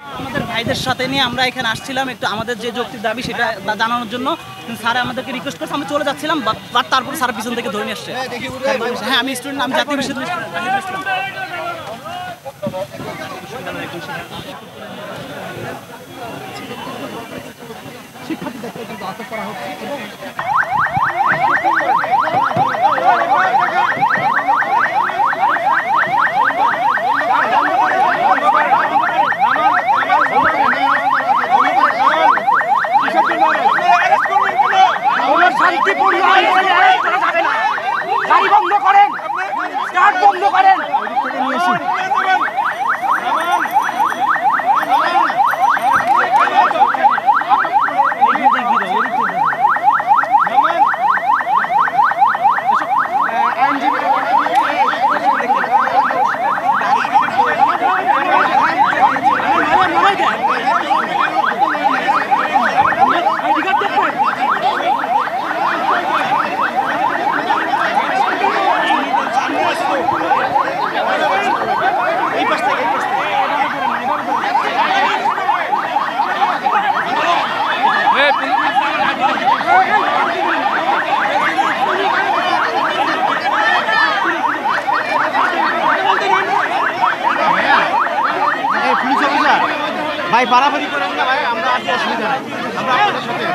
আমাদের ভাইদের সাথে নিয়ে আমরা এখানে আসছিলাম একটু আমাদের যে যৌক্তিক দাবি সেটা জানানোর জন্য। স্যার আমাদেরকে রিকোয়েস্ট করছে, আমি চলে যাচ্ছিলাম, বাট তারপর স্যার পিছন থেকে ধরে নিয়ে আসছে। হ্যাঁ আমি স্টুডেন্ট, আমি জাতীয় বিশ্ববিদ্যালয় স্টুডেন্ট। শিক্ষার্থীদেরকে কিন্তু আটক করা হচ্ছে এবং শান্তিপূর্ণ গাড়ি বন্ধ করেন, স্টার্ট বন্ধ করেন। ভাই বাড়াবাড়ি করেন না ভাই, আমরা আছি, অসুবিধা নাই, আমরা আপনাদের সাথে।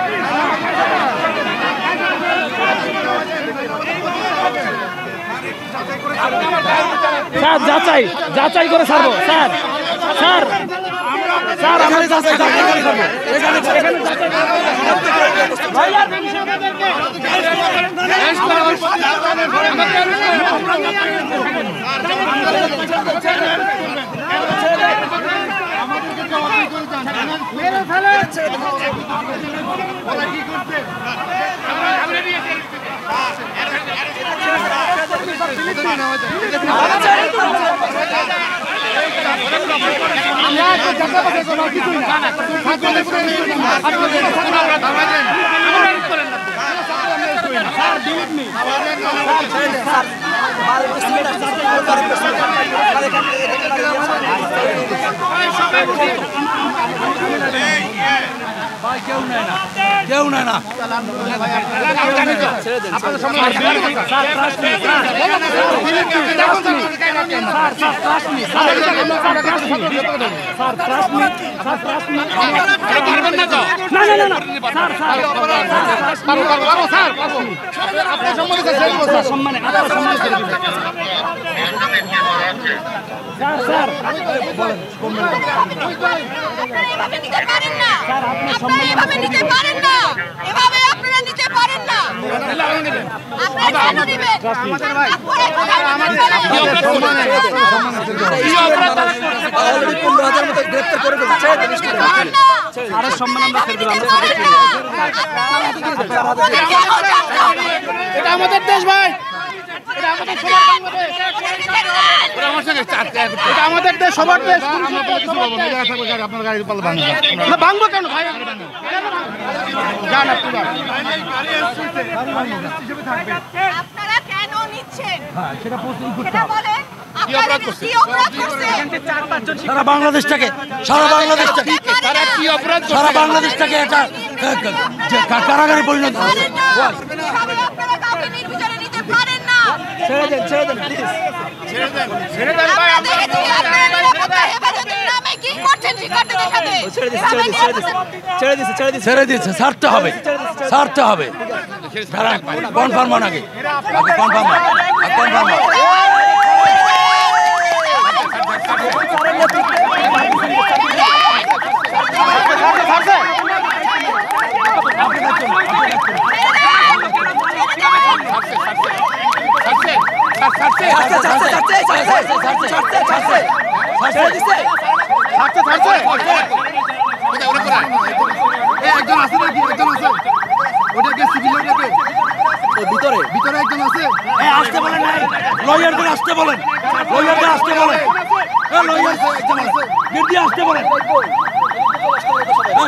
স্যার যাচাই করে ছাড়বো স্যার, স্যার স্যার আমরা যাচাই করে ছাড়বো এখানে কেউ নেয় না এটা আমাদের দেশ ভাই, এটা আমাদের দেশ, সবার দেশ। আপনার গাড়ি ভাঙবো কেন ভাই? আপনারা কেন নিচ্ছেন সেটা বলেন। সারা বাংলাদেশটাকে এটা কারাগারে পরিণত ছেড়ে দেন প্লিজ, ছেড়ে দেন ভাই। ছেড়ে দিচ্ছে, ছাড়তে হবে। কনফার্ম নাকি কনফার্ম একজন আছে নাকি? একজন আছে, ওটাকে সিভিলিয়ানটাকে ভিতরে একজন আছে, আসতে বলেন, লয়ারদের আসতে বলেন, লয়ারদের আসতে বলেন, মিডিয়া আসতে বলেন,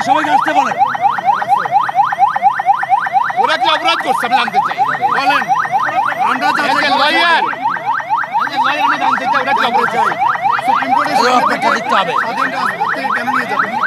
সবাইকে আসতে বলেন। ওরা কি অপরাধ করছে আমি জানতে চাই, বলেন। আমরা লয়ার আমি জানতে চাই ওরা কি অপরাধ করছে। সুপ্রিম কোর্টের এদের অপেক্ষা দিতে হবে। স্বাধীন রাজপথে কেন নিয়ে যাবেন?